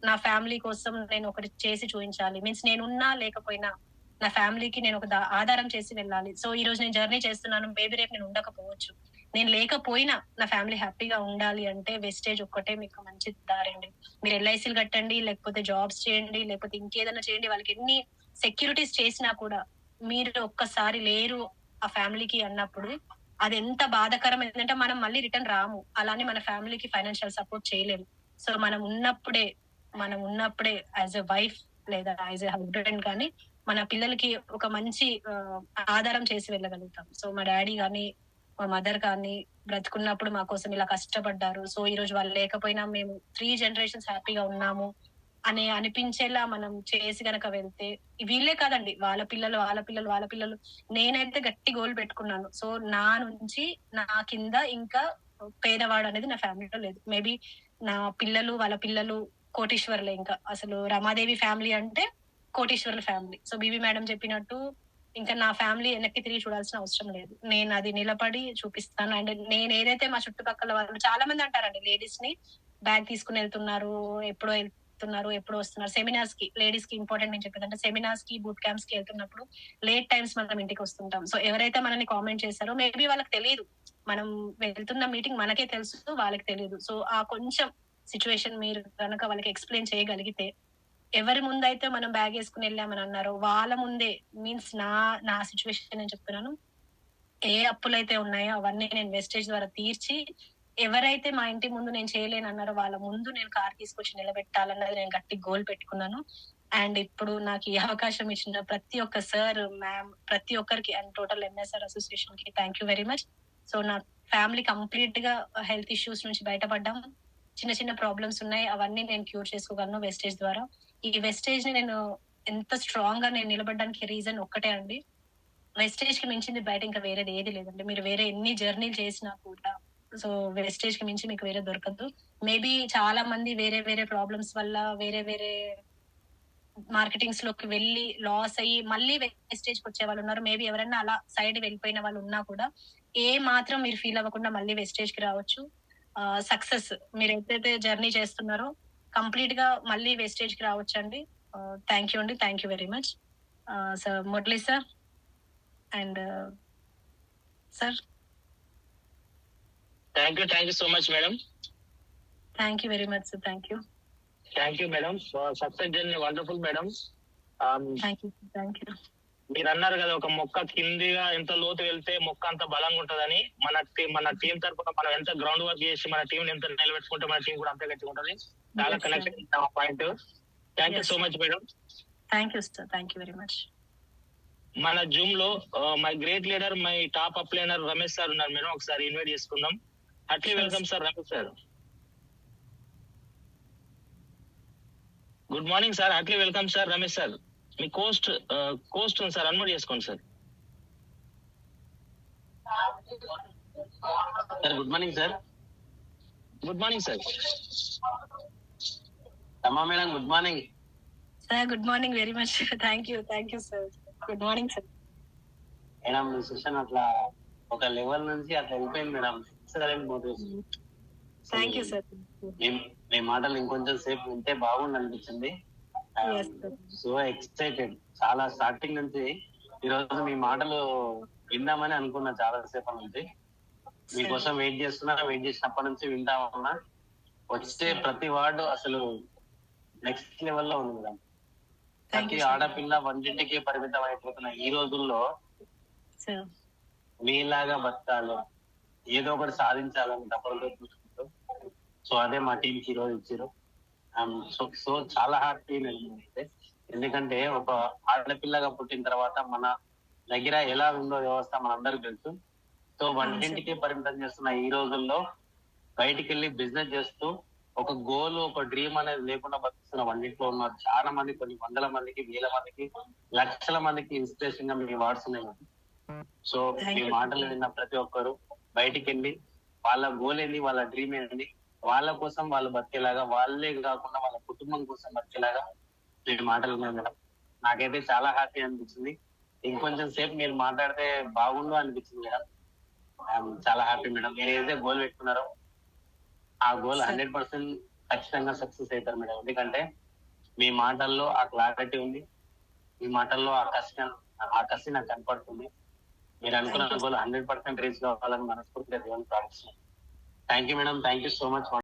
నా ఫ్యామిలీ కోసం నేను ఒకటి చేసి చూపించాలి, మీన్స్ నేనున్నా లేకపోయినా నా ఫ్యామిలీకి నేను ఒక ఆధారం చేసి వెళ్ళాలి. సో ఈ రోజు నేను జర్నీ చేస్తున్నాను, మేబీ రేపు నేను ఉండకపోవచ్చు, నేను లేకపోయినా నా ఫ్యామిలీ హ్యాపీగా ఉండాలి అంటే వెస్టేజ్ ఒక్కటే మీకు మంచి దారండి. మీరు ఎల్ఐసీలు కట్టండి, లేకపోతే జాబ్స్ చేయండి, లేకపోతే ఇంకేదైనా చేయండి, వాళ్ళకి ఎన్ని సెక్యూరిటీస్ చేసినా కూడా మీరు ఒక్కసారి లేరు ఆ ఫ్యామిలీకి అన్నప్పుడు అది ఎంత బాధాకరం. ఏంటంటే మనం మళ్ళీ రిటర్న్ రాము, అలానే మన ఫ్యామిలీకి ఫైనాన్షియల్ సపోర్ట్ చేయలేము. సో మనం ఉన్నప్పుడే యాజ్ ఎ వైఫ్ లేదా యాజ్ ఎ హస్బెండ్ కానీ మన పిల్లలకి ఒక మంచి ఆధారం చేసి వెళ్ళగలుగుతాం. సో మా డాడీ కానీ మా మదర్ కానీ బ్రతుకున్నప్పుడు మా కోసం ఇలా కష్టపడ్డారు, సో ఈ రోజు వాళ్ళు లేకపోయినా మేము 3 generations హ్యాపీగా ఉన్నాము అని అనిపించేలా మనం చేసి గనక వెళ్తే వీళ్ళే కాదండి, వాళ్ళ పిల్లలు. నేనైతే గట్టి గోల్ పెట్టుకున్నాను. సో నా నుంచి నా కింద ఇంకా పేదవాడు అనేది నా ఫ్యామిలీలో లేదు. మేబీ నా పిల్లలు వాళ్ళ పిల్లలు కోటీశ్వర్లే. ఇంకా అసలు రమాదేవి ఫ్యామిలీ అంటే కోటీశ్వర్ల ఫ్యామిలీ. సో బీబీ మేడం చెప్పినట్టు ఇంకా నా ఫ్యామిలీ వెనక్కి తిరిగి చూడాల్సిన అవసరం లేదు. నేను అది నిలబడి చూపిస్తాను. అండ్ నేను ఏదైతే మా చుట్టుపక్కల వాళ్ళు చాలా మంది అంటారండి, లేడీస్ ని బ్యాగ్ తీసుకుని ఎప్పుడో వస్తున్నారు సెమినార్స్ కి. లేడీస్ కి ఇంపార్టెంట్ నేను చెప్పేది అంటే సెమినార్స్ కి, బూట్ క్యాంప్స్ కి వెళ్తున్నప్పుడు లేట్ టైమ్స్ మనం ఇంటికి వస్తుంటాం. సో ఎవరైతే మనల్ని కామెంట్ చేశారో మేబీ వాళ్ళకి తెలియదు, మనం వెళ్తున్న మీటింగ్ మనకే తెలుసు, వాళ్ళకి తెలియదు. సో ఆ కొంచెం సిచ్యువేషన్ మీరు కనుక వాళ్ళకి ఎక్స్ప్లెయిన్ చేయగలిగితే, ఎవరి ముందైతే మనం బ్యాగ్ వేసుకుని వెళ్ళామని అన్నారో వాళ్ళ ముందే, మీన్స్ నా సిచ్యువేషన్ నేను చెప్తున్నాను, ఏ అప్పులైతే ఉన్నాయో అవన్నీ నేను వెస్టేజ్ ద్వారా తీర్చి, ఎవరైతే మా ఇంటి ముందు నేను చేయలేను అన్నారో వాళ్ళ ముందు నేను కార్ తీసుకొచ్చి నిలబెట్టాలన్నది నేను గట్టి గోల్ పెట్టుకున్నాను. అండ్ ఇప్పుడు నాకు ఈ అవకాశం ఇచ్చిన ప్రతి ఒక్క సార్, మ్యామ్, ప్రతి ఒక్కరికి అండ్ టోటల్ ఎంఎస్ఆర్ అసోసియేషన్ కి thank you very much. So నా ఫ్యామిలీ కంప్లీట్ గా హెల్త్ ఇష్యూస్ నుంచి బయటపడ్డాం. చిన్న చిన్న ప్రాబ్లమ్స్ ఉన్నాయి. అవన్నీ నేను క్యూర్ చేసుకోగలను వెస్టేజ్ ద్వారా. ఈ వెస్టేజ్‌ని నేను ఎంత స్ట్రాంగ్‌గా నేను నిలబడడానికి రీజన్ ఒక్కటే అండి. వెస్టేజ్‌కి మించింది బయట ఇంకా వేరేది ఏది లేదండి. మీరు వేరే ఎన్ని జర్నీలు చేసినా కూడా సో, వెస్టేజ్‌కి మించి మీకు వేరేది దొరకదు. మేబీ చాలా మంది వేరే వేరే ప్రాబ్లమ్స్ వల్ల వేరే వేరే మార్కెటింగ్స్‌లోకి వెళ్లి లాస్ అయ్యి మళ్ళీ వెస్టేజ్‌కి వచ్చేవాళ్ళున్నారు. మేబీ ఎవరైనా అలా సైడ్ వెళ్ళిపోయిన వాళ్ళు ఉన్నా కూడా ఏ మాత్రం మీరు ఫీల్ అవ్వకుండా మళ్ళీ వెస్టేజ్‌కి రావచ్చు. సక్సెస్ మీరెప్పుడైతే జర్నీ చేస్తున్నారో కంప్లీట్‌గా మళ్ళీ వెస్టేజ్‌కి రావచ్చండి. థాంక్ యూ అండి. Thank you very much. So, Murali sir and sir thank you so much madam. Thank you very much sir. Thank you. Thank you madam. Success journey wonderful madam. Thank you. Thank you. మీరు అన్నారు కదా, ఒక మొక్క కిందిగా ఎంత లోతు వెళ్తే మొక్క అంత బలంగా ఉంటదని. మన టీం తరపున మనం ఎంత గ్రౌండ్ వర్క్ చేసి మన టీం ఎంత నిలబెట్టుకుంటే మన టీం కూడా అంతే గట్టిగా ఉంటది. చాలా Yes, sir. Connect point. Thank you Yes, so sir. Much madam. Thank you sir. Thank you very much. మన జూమ్ లో my great leader my top up liner Ramesh sir ఉన్నారు మేడం. ఒకసారి ఇన్వైట్ చేసుకుందాం. Heartily Sure, welcome sir Ramesh sir. Good morning sir. Heartily welcome sir Ramesh sir. మీ కోస్ట్ ఉంది sir, unmute చేసుకోండి sir. Sir good morning sir. Good morning sir. Rama madam good morning. Sir good morning very much. Thank you. Thank you sir. Good morning sir. Madam మీ session అట్లా ఒక level నుంచి అట్లా వెళ్ళిపోయింది madam. Excellent motivation. Thank you sir. మీ మాటలు ఇంకొంచెం సేపు వింటే బాగుంది అనిపించింది. Yes, sir. So excited. చాలా స్టార్టింగ్ నుంచి ఈ రోజు మీ మాటలు విందామని అనుకున్నా చాలా సేపటి నుంచి. మీకోసం వెయిట్ చేసినప్పటి నుంచి వింటా ఉన్నా. వచ్చే ప్రతి వార్డు అసలు నెక్స్ట్ లెవెల్లో ఉంది మేడం. ప్రతి ఆడపిల్ల వంటింటికి పరిమితం అయిపోతున్న ఈ రోజుల్లో సార్ మీలాగా బతకాలి, ఏదో ఒకటి సాధించాలని తప్పకుండా చూసుకుంటూ సో అదే మా టీంకి ఈ రోజు ఇచ్చారు. సో చాలా హ్యాపీ అయితే, ఎందుకంటే ఒక ఆడపిల్లగా పుట్టిన తర్వాత మన దగ్గర ఎలా ఉందో వ్యవస్థ మనందరికీ తెలుసు. సో వంటింటికి పరిమితం చేస్తున్న ఈ రోజుల్లో బయటికి వెళ్ళి బిజినెస్ చేస్తూ ఒక గోల్, ఒక డ్రీమ్ అనేది లేకుండా బతుకుతున్న వంటింట్లో ఉన్న చాలా మంది, కొన్ని వందల మందికి, వేల మందికి, లక్షల మందికి ఇన్స్పిరేషన్ గా మీ వార్డ్స్ ఉన్నాయి. సో మీ మాటలు విన్న ప్రతి ఒక్కరు బయటికి వెళ్ళి వాళ్ళ గోల్ ఏంది, వాళ్ళ డ్రీమ్ ఏంది, వాళ్ళ కోసం వాళ్ళు బతికేలాగా, వాళ్ళే కాకుండా వాళ్ళ కుటుంబం కోసం బతికేలాగా మీ మాటలు ఉన్నాయి మేడం. నాకైతే చాలా హ్యాపీ అనిపించింది. ఇంకొంచెం సేపు మీరు మాట్లాడితే బాగుండు అనిపించింది మేడం. చాలా హ్యాపీ మేడం. మీరు ఏదైతే గోల్ పెట్టుకున్నారో ఆ గోల్ 100% ఖచ్చితంగా సక్సెస్ అవుతారు మేడం. ఎందుకంటే మీ మాటల్లో ఆ క్లారిటీ ఉంది, మీ మాటల్లో ఆ కసి నాకు కనపడుతుంది. మీరు అనుకున్న గోల్ 100% రీచ్ కావాలని మనస్ఫూర్తిగా దేవుని ప్రార్థిస్తున్నాను. Thank you madam. Thank you so much.